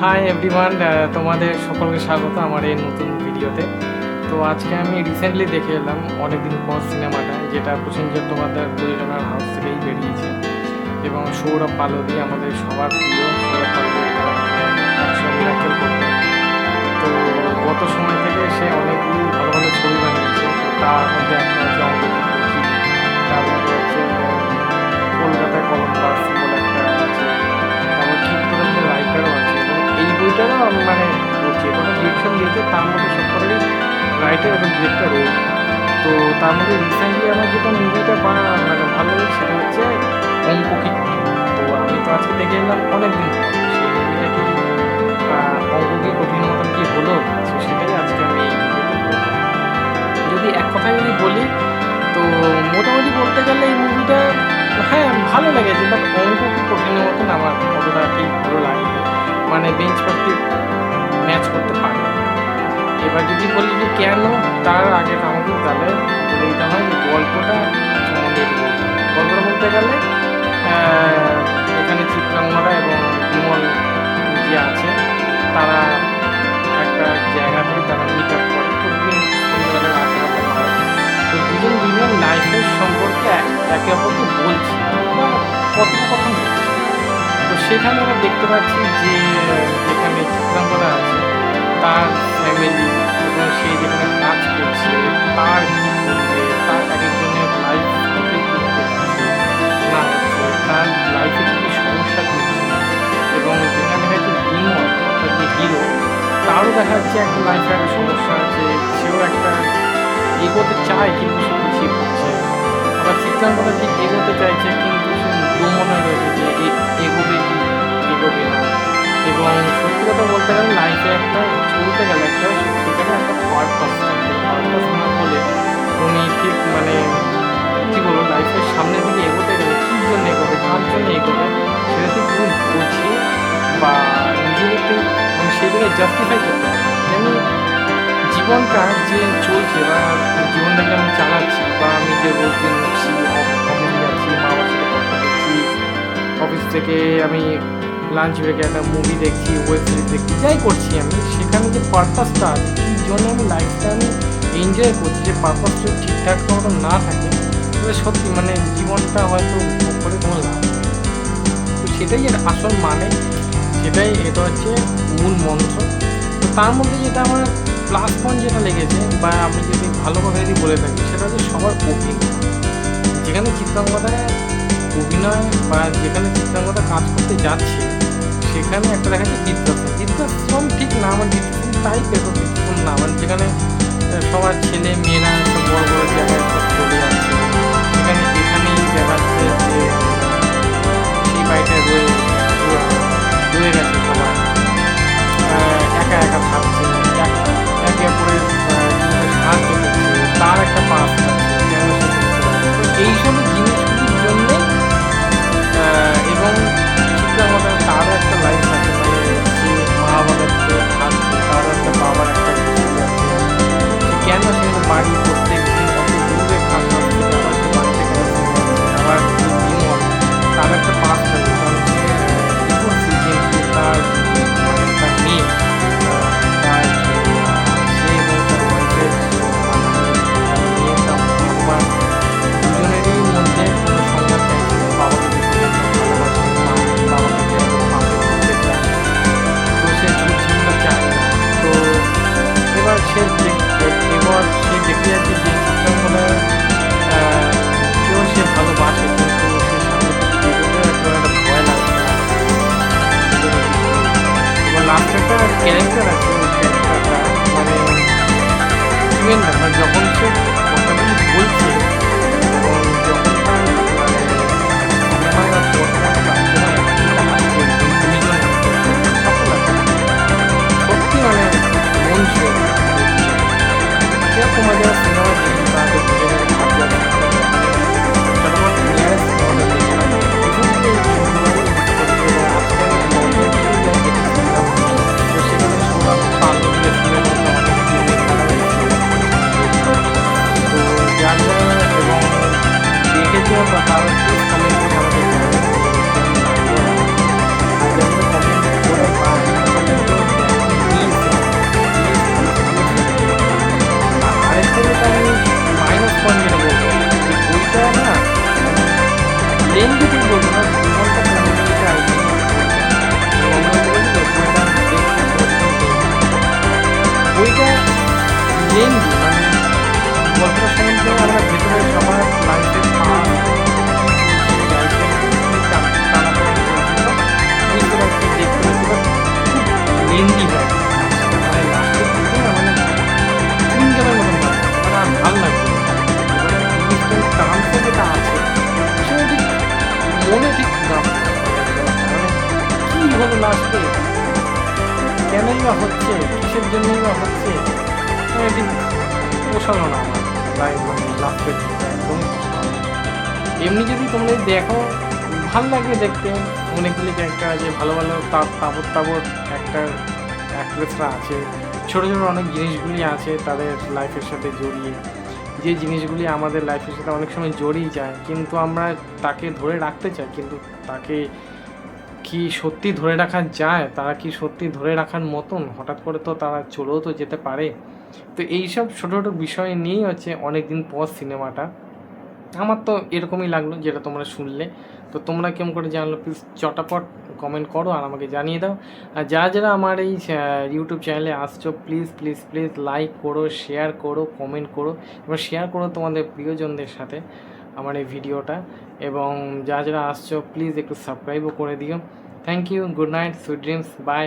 Hi everyone, তোমাদের সকলকে স্বাগত আমার এই নতুন ভিডিওতে। তো আজকে আমি রিসেন্টলি দেখে এলাম অনেকদিন পর সিনেমাটা, যেটা প্রসেনজিৎ তোমাদের প্রযোজনার হাউস থেকেই বেরিয়েছে এবং সৌরভ পালদি, আমাদের সবার প্রিয় সৌরভ পালদি একশো মিরাক্কেল করতো। তো গত সময় থেকে সে অনেকগুলো ভালো ভালো ছবি বানিয়েছে। তো তার মধ্যে একটা হচ্ছে অঙ্গতি, তারপরে হচ্ছে কলকাতায় কলম্বাস বলে একটা আছে, তারপর ঠিক করে রাইটারও আছে। এবং এই বইটারও আমি মানে যে কোনো ডিরেকশন দিয়েছে তার মধ্যে সব কটারই রাইটার এবং ডিরেক্টর রয়েছে। তো তার মধ্যে রিসেন্টলি আমার যেটা মুভিটা মানে ভালো লেগেছে সেটা হচ্ছে অঙ্ক কি কঠিন। তো আমি তো আজকে দেখে এলাম অনেকদিন পর সেই মুভিটা কি অঙ্ক কি কঠিন মতন কি হলো। তো সেটাই আজকে আমি এই ভিডিওতে বলবো। যদি এক কথায় যদি বলি তো মোটামুটি বলতে গেলে এই মুভিটা হ্যাঁ ভালো লেগেছে, বাট অঙ্ক কি কঠিনের মতন আমার অতটা ঠিক ভালো লাগেনি, মানে বেঞ্চ পার্টি ম্যাচ করতে পারে। এবার যদি বলি যে কেন, তার আগে আমাকে তাহলে বলে দিতে হয় যে গল্পটা সম্বন্ধে একটু বলতে হবে। গল্পটা বলতে গেলে এখানে চিত্রাঙ্গনা এবং বিমল যে আছে তারা একটা জায়গাতে তারা মিট আপ করে, প্রতিদিন সন্ধ্যাবেলা রাতের বেলা হয়। তো দুজন দুজন লাইফের সম্পর্কে একে অপরকে বলছি বা কথোপকথন করছি। তো সেখানে আমরা দেখতে পাচ্ছি যে যেখানে চিত্রাঙ্গনা আছে তার ফ্যামিলি এবং সে যেখানে কাজ করছে তার কী করবে, তার এক একজনের লাইফ থেকে কীভাবে হচ্ছে না হচ্ছে, তার লাইফে কী কী সমস্যা চলছে। এবং যেখানে দেখা যাচ্ছে বিমল অর্থাৎ যে হিরো, তারও দেখা যাচ্ছে একটা লাইফে একটা সমস্যা আছে, সেও একটা এগোতে চায় কিন্তু সে পিছিয়ে পড়ছে। আবার চিত্রাঙ্গনা ঠিক এগোতে চাইছে কিন্তু সে দোমনে রয়েছে যে এগোবে কি এগোবে না। এবং সত্যি কথা বলতে গেলে লাইফে একটা চলতে গেলে একটা সত্যিকারে একটা পারপাস থাকে, পারপাস না হলে উনি ঠিক মানে কী বলবো লাইফের সামনের দিকে এগোতে গেলে কী জন্য এগোবে, কার জন্য এগোবে সেটা ঠিক তুমি বুঝে বা নিজেদেরকে মানে সেই জায়গায় জাস্টিফাই করতে হবে। যেমন জীবনটা যে চলছে বা জীবনটাকে আমি চালাচ্ছি বা আমি যে রোজ দিন উঠছি, অফিসে যাচ্ছি, মা বাবার সাথে কথা বলছি, অফিস থেকে আমি লাঞ্চ ব্রেকে একটা মুভি দেখছি, ওয়েব সিরিজ দেখছি, যাই করছি আমি, সেখানে যে পারপাসটা আছে কী জন্য আমি লাইফটা আমি এনজয় করছি, যে পারপাসটা ঠিকঠাক মতো না থাকে তাহলে সত্যি মানে জীবনটা হয়তো উপভোগ করে কোনো লাভ নেই। তো সেটাই এর আসল মানে, সেটাই এটা হচ্ছে মূল মন্ত্র। তো তার মধ্যে যেটা আমার প্লাস পয়েন্ট যেটা লেগেছে বা আমি যদি ভালো কথা যদি বলে থাকি সেটা হচ্ছে সবার অভিনয়। যেখানে চিত্রাঙ্গদায় অভিনয় বা যেখানে চিত্রাঙ্গদা কাজ করতে যাচ্ছে সেখানে একটা দেখা যাচ্ছে বৃদ্ধাশ্রম ঠিক না, আমার বৃদ্ধাশ্রম টাইপের বৃদ্ধাশ্রম না, মানে যেখানে সবার ছেলে মেয়েরা একটা বড় বড় জায়গায় সব চলে যাচ্ছে, সেখানে এখানেই দেখা যাচ্ছে যে সেই বাড়িটায় রয়ে গেছে সবাই, একা একা থাকছে, একে অপরের সাহায্য করছে, তার একটা পাস থাকছে কেন সে করতে পারে। তো এইসব জিনিসগুলির জন্যে এবং চিত্রাঙ্গদার তারও একটা লাইফ আছে, মানে সে মা বাবার সাথে থাকছে, তারও একটা বাবার একটা ছেলে আছে, সে কেন সে বাড়ি প্রত্যেক দিন অত দূরে থাকার থেকে আবার সে বাড়িতে কেন চলে যাচ্ছে। আবার বিমল তার একটা পাস থাকে, কারণ সে কী করছে কিন্তু তার মানে তার মেয়ে তার সে এবং তার ওয়াইফের মেয়ে তার বাবার দুজনেরই মধ্যে কোনো সংঘাত চাইছিল, বাবাকে দেখতে ভালোবাসে, বাবাকে যেরকম পাশে করতে চায়, তো সে ঝুটঝামেলা চায় না। তো এবার সে দেখতে যাচ্ছে যে চিত্রাঙ্গনা কেউ সে ভালোবাসে কিন্তু সে সামনে দিকে এগোতে একটা ভয় লাগছে। এবার লাস্ট একটা ক্যারেক্টার আছে, ওই ক্যারেক্টারটা মানে ইভেন না যখন সে কথাগুলি বলছে এবং যখন তার মানে সিনেমায় বা পর্দায় কাজে হয় দুজন সত্যি মানে মন ছুঁয়ে যায়। সেরকম যারা সিনেমা দেখি তাদের বুঝে গেলে ভাবতে হবে যতক্ষণ নিয়ারেস্ট সিনেমাটা দেখলাম ভীষণভাবে সুন্দরভাবে এবং আজকে আমি লন্ডন থেকে দেখেছিলাম। তো সেখানে সৌরভ পাল্লবীর ফিল্মের মধ্যে অনেক ফিল্মের তারা তো যার লেন্দি, মানে গল্পটার সম্বন্ধে আমরা ভেতরে সবার লাইফে পাওয়া লাইফের টানাপোড়েন বলছিল বুঝতে পারছি, দেখতে পাচ্ছি, বাট খুব লেন্দি হয়, মানে লাস্টের দিকে না মানে চুইংগামের মতন লাগে, মানে আর ভাল লাগছে না। এবারে জিনিসটার টার্মসে যেটা আছে সেটা ঠিক মনে ঠিক না, মানে কী হলো লাস্টে, কেনই বা হচ্ছে, কিসের জন্যই বা হচ্ছে, মানে ঠিক পোষালো না আমার লাইফ, মানে লাস্টের দিকে একদম পোষালো না। এমনি যদি তোমরা দেখো ভাল লাগে দেখতে, অনেকগুলি ক্যারেক্টার আছে, ভালো ভালো তাবর তাবর অ্যাক্টার অ্যাক্ট্রেসরা আছে, ছোটো ছোটো অনেক জিনিসগুলি আছে তাদের লাইফের সাথে জড়িয়ে, যে জিনিসগুলি আমাদের লাইফের সাথে অনেক সময় জড়িয়ে যায়, কিন্তু আমরা তাকে ধরে রাখতে চাই, কিন্তু তাকে কি সত্যি ধরে রাখা যায়, তারা কি সত্যি ধরে রাখার মতন, হঠাৎ করে তো তারা চলেও তো যেতে পারে। তো এইসব ছোটো ছোটো বিষয় নিয়েই হচ্ছে অনেক দিন পর সিনেমাটা, আমার তো এরকমই লাগলো যেটা তোমরা শুনলে। তো তোমরা কেমন করে জানলো প্লিজ চটাপট কমেন্ট করো আর আমাকে জানিয়ে দাও। আর যারা যারা আমার এই ইউটিউব চ্যানেলে আসছো প্লিজ প্লিজ প্লিজ লাইক করো, শেয়ার করো, কমেন্ট করো, এবার শেয়ার করো তোমাদের প্রিয়জনদের সাথে আমার এই ভিডিওটা, এবং যারা যারা আসছো প্লিজ একটু সাবস্ক্রাইবও করে দিও। Thank you, good night, sweet dreams, by.